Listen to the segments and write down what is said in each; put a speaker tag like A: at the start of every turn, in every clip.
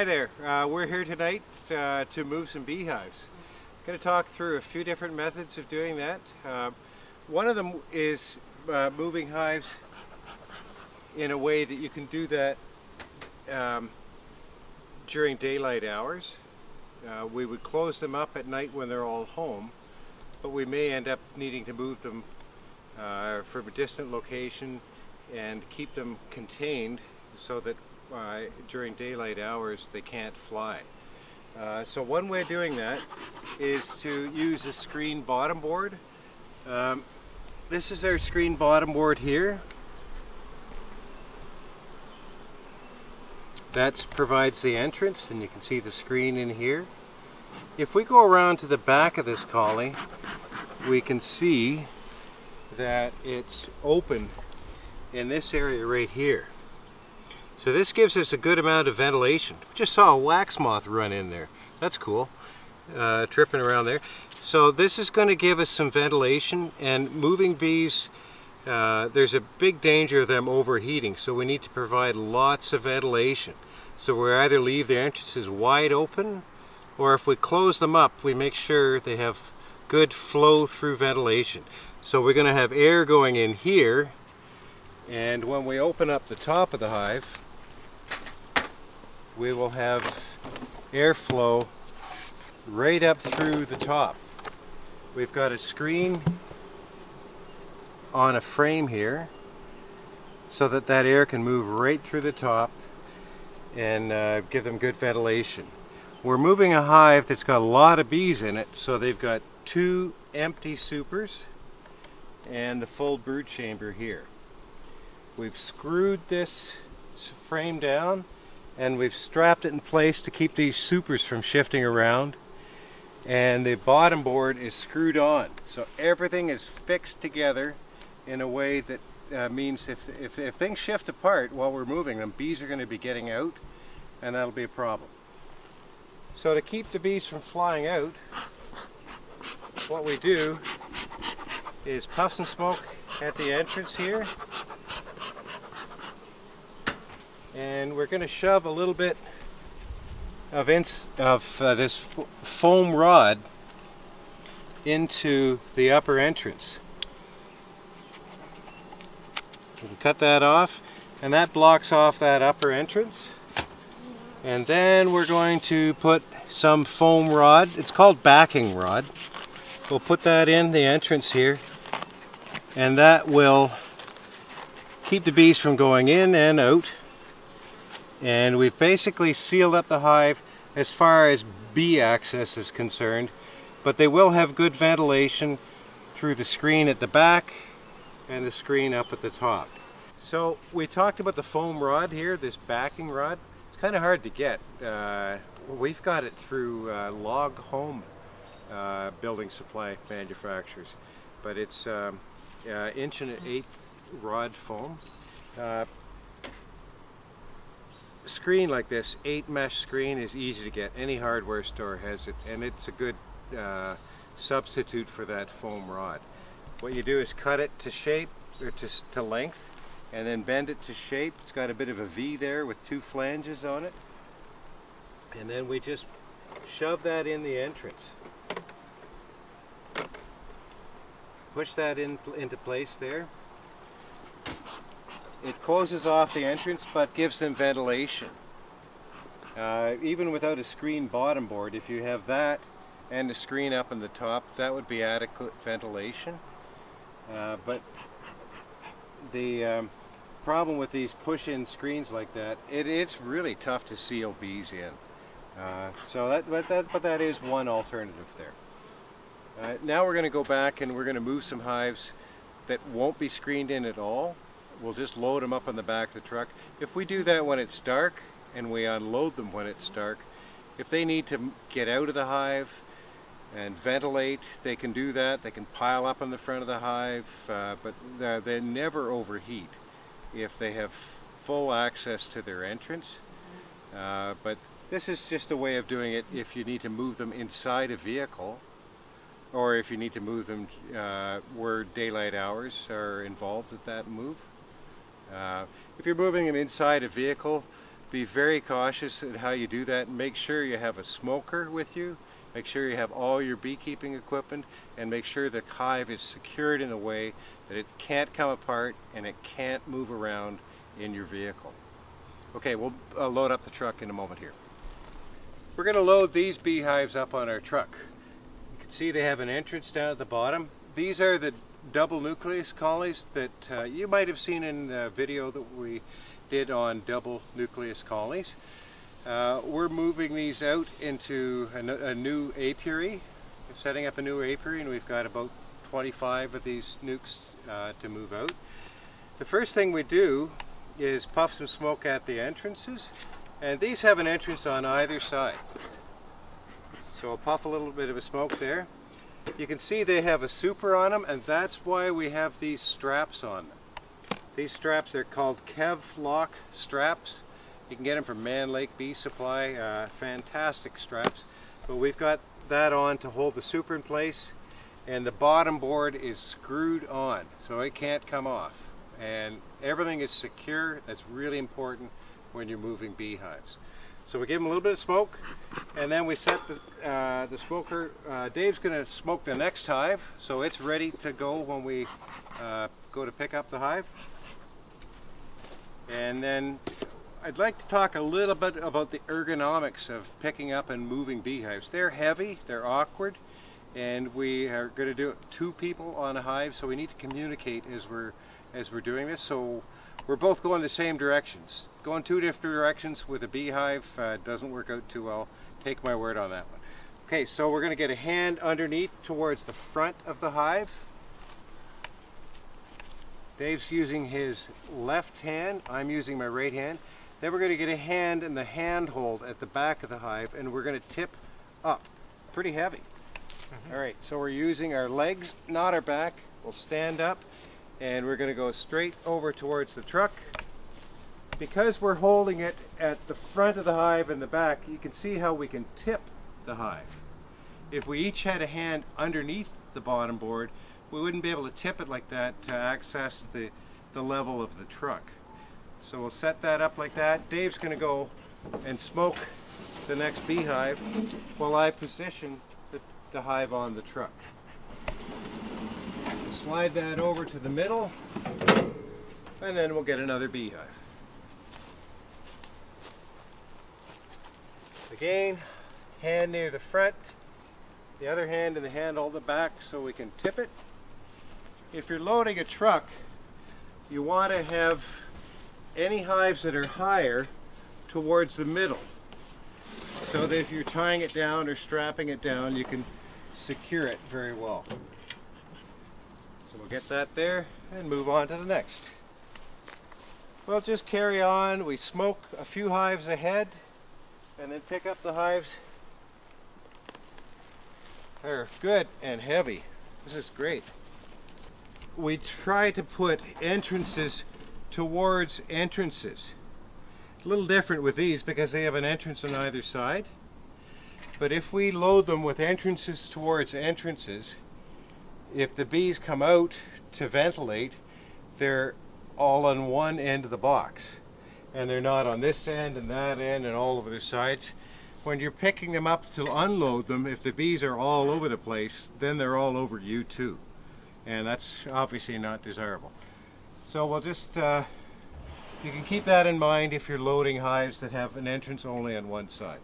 A: Hi there. We're here tonight to move some beehives. I'm going to talk through a few different methods of doing that. One of them is moving hives in a way that you can do that during daylight hours. We would close them up at night when they're all home, but we may end up needing to move them from a distant location and keep them contained so that during daylight hours they can't fly. So one way of doing that is to use a screen bottom board. This is our screen bottom board here. That provides the entrance, and you can see the screen in here. If we go around to the back of this collie, we can see that it's open in this area right here. So this gives us a good amount of ventilation. Just saw a wax moth run in there. That's cool, tripping around there. So this is going to give us some ventilation, and moving bees, there's a big danger of them overheating, so we need to provide lots of ventilation. So we either leave the entrances wide open, or if we close them up, we make sure they have good flow through ventilation. So we're going to have air going in here, and when we open up the top of the hive, we will have airflow right up through the top. We've got a screen on a frame here so that that air can move right through the top and give them good ventilation. We're moving a hive that's got a lot of bees in it, so they've got 2 empty supers and the full brood chamber here. We've screwed this frame down and we've strapped it in place to keep these supers from shifting around, and the bottom board is screwed on, so everything is fixed together in a way that means if things shift apart while we're moving them, bees are going to be getting out, and that'll be a problem. So to keep the bees from flying out, what we do is puffs and smoke at the entrance here, and we're going to shove a little bit of this foam rod into the upper entrance. We can cut that off, and that blocks off that upper entrance. And then we're going to put some foam rod. It's called backing rod. We'll put that in the entrance here, and that will keep the bees from going in and out. And we've basically sealed up the hive as far as bee access is concerned, but they will have good ventilation through the screen at the back and the screen up at the top. So we talked about the foam rod here, this backing rod. It's kind of hard to get. We've got it through log home building supply manufacturers, but it's 1 1/8" rod foam. Screen like this, 8 mesh screen, is easy to get. Any hardware store has it, and it's a good substitute for that foam rod. What you do is cut it to shape, or to length, and then bend it to shape. It's got a bit of a V there with 2 flanges on it, and then we just shove that in the entrance. Push that into place there. It closes off the entrance but gives them ventilation. Even without a screen bottom board, if you have that and a screen up on the top, that would be adequate ventilation. But the problem with these push-in screens like that, it's really tough to seal bees in. But that is one alternative there. Now we're going to go back and we're going to move some hives that won't be screened in at all. We'll just load them up on the back of the truck. If we do that when it's dark and we unload them when it's dark, if they need to get out of the hive and ventilate, they can do that. They can pile up on the front of the hive, but they never overheat if they have full access to their entrance. But this is just a way of doing it if you need to move them inside a vehicle, or if you need to move them where daylight hours are involved with that move. If you're moving them inside a vehicle, be very cautious in how you do that. Make sure you have a smoker with you. Make sure you have all your beekeeping equipment, and make sure the hive is secured in a way that it can't come apart and it can't move around in your vehicle. Okay, we'll load up the truck in a moment here. We're going to load these beehives up on our truck. You can see they have an entrance down at the bottom. These are the double nucleus colonies that you might have seen in the video that we did on double nucleus colonies. We're moving these out into a new apiary, setting up a new apiary, and we've got about 25 of these nukes to move out. The first thing we do is puff some smoke at the entrances, and these have an entrance on either side. So I'll puff a little bit of a smoke there. You can see they have a super on them, and that's why we have these straps on them. These straps are called Kevlock straps. You can get them from Man Lake Bee Supply. Fantastic straps. But we've got that on to hold the super in place, and the bottom board is screwed on so it can't come off, and everything is secure. That's really important when you're moving beehives. So we give them a little bit of smoke, and then we set the smoker. Dave's going to smoke the next hive, so it's ready to go when we go to pick up the hive. And then I'd like to talk a little bit about the ergonomics of picking up and moving beehives. They're heavy, they're awkward, and we are going to do it 2 people on a hive, so we need to communicate as we're doing this. So we're both going the same directions. Going 2 different directions with a beehive doesn't work out too well. Take my word on that one. Okay, so we're going to get a hand underneath towards the front of the hive. Dave's using his left hand, I'm using my right hand. Then we're going to get a hand in the handhold at the back of the hive, and we're going to tip up. Pretty heavy. All right, so we're using our legs, not our back. We'll stand up, and we're going to go straight over towards the truck. Because we're holding it at the front of the hive and the back, you can see how we can tip the hive. If we each had a hand underneath the bottom board, we wouldn't be able to tip it like that to access the level of the truck. So we'll set that up like that. Dave's going to go and smoke the next beehive while I position the hive on the truck. Slide that over to the middle, and then we'll get another beehive. Again, hand near the front, the other hand in the handle at the back so we can tip it. If you're loading a truck, you want to have any hives that are higher towards the middle, so that if you're tying it down or strapping it down, you can secure it very well. So we'll get that there and move on to the next. We'll just carry on. We smoke a few hives ahead and then pick up the hives. They're good and heavy. This is great. We try to put entrances towards entrances. It's a little different with these because they have an entrance on either side. But if we load them with entrances towards entrances, if the bees come out to ventilate, they're all on one end of the box, and they're not on this end and that end and all over the sides. When you're picking them up to unload them, if the bees are all over the place, then they're all over you too, and that's obviously not desirable. So we'll just you can keep that in mind if you're loading hives that have an entrance only on one side.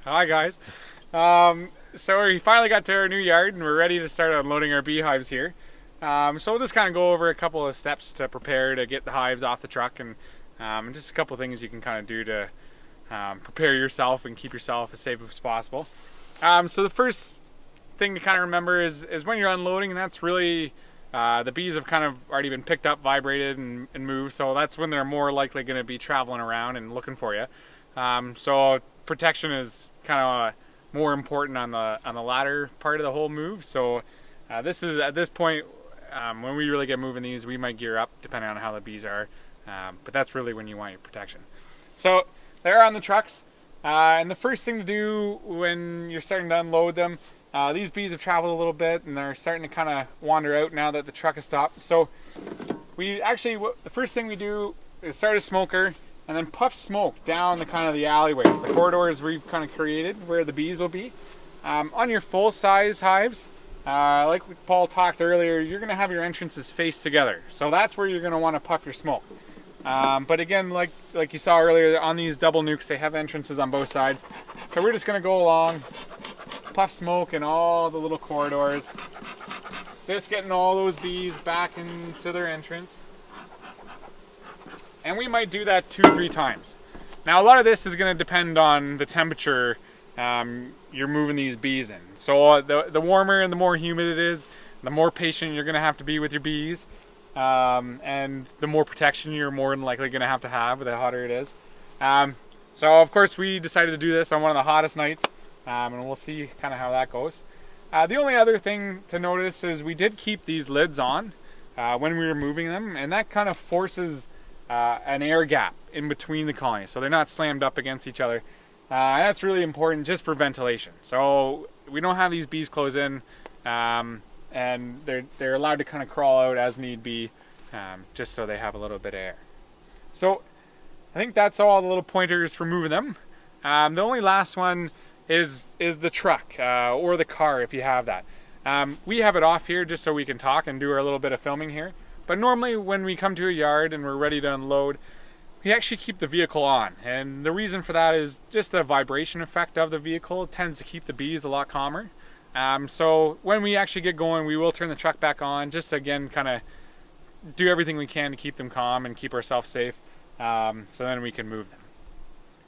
B: Hi guys. So we finally got to our new yard and we're ready to start unloading our beehives here. So we'll just kind of go over a couple of steps to prepare to get the hives off the truck, and just a couple of things you can kind of do to prepare yourself and keep yourself as safe as possible. So the first thing to kind of remember is when you're unloading, and that's really the bees have kind of already been picked up, vibrated, and moved, so that's when they're more likely going to be traveling around and looking for you. So protection is kind of more important on the latter part of the whole move. So This is at this point, when we really get moving these, we might gear up depending on how the bees are. But that's really when you want your protection. So they're on the trucks. And the first thing to do when you're starting to unload them, these bees have traveled a little bit and they're starting to kind of wander out now that the truck has stopped. So we actually, the first thing we do is start a smoker and then puff smoke down the kind of the alleyways, the corridors we've kind of created where the bees will be. On your full size hives, like Paul talked earlier, you're going to have your entrances face together. So that's where you're going to want to puff your smoke. But again, like you saw earlier, on these double nukes, they have entrances on both sides. So we're just going to go along, puff smoke in all the little corridors, just getting all those bees back into their entrance. And we might do that 2-3 times. Now, a lot of this is going to depend on the temperature you're moving these bees in. So the warmer and the more humid it is, the more patient you're going to have to be with your bees. And the more protection you're more than likely going to have the hotter it is. So of course we decided to do this on one of the hottest nights, and we'll see kind of how that goes. The only other thing to notice is we did keep these lids on when we were moving them, and that kind of forces an air gap in between the colonies, so they're not slammed up against each other. That's really important just for ventilation. So we don't have these bees close in, and they're allowed to kind of crawl out as need be, just so they have a little bit of air. So I think that's all the little pointers for moving them. The only last one is the truck or the car if you have that. We have it off here just so we can talk and do our little bit of filming here. But normally when we come to a yard and we're ready to unload, we actually keep the vehicle on. And the reason for that is just the vibration effect of the vehicle. It tends to keep the bees a lot calmer. So when we actually get going, we will turn the truck back on, just to, again, kind of do everything we can to keep them calm and keep ourselves safe, so then we can move them.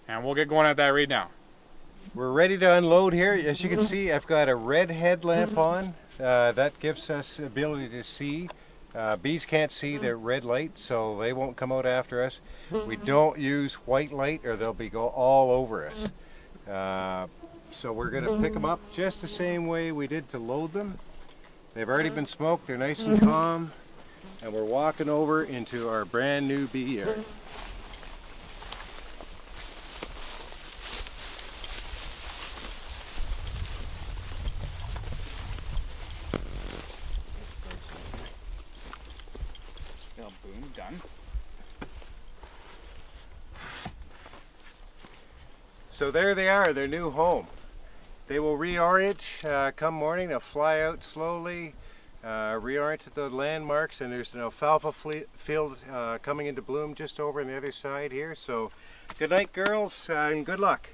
B: And we'll get going at that right now.
A: We're ready to unload here. As you can see, I've got a red headlamp on. That gives us the ability to see. Bees can't see the red light, so they won't come out after us. We don't use white light or they'll be all over us. So we're going to pick them up just the same way we did to load them. They've already been smoked, they're nice and calm, and we're walking over into our brand new bee yard.
B: Boom, done.
A: So there they are, their new home. They will reorient come morning. They'll fly out slowly, reorient to the landmarks, and there's an alfalfa field coming into bloom just over on the other side here. So good night, girls, and good luck.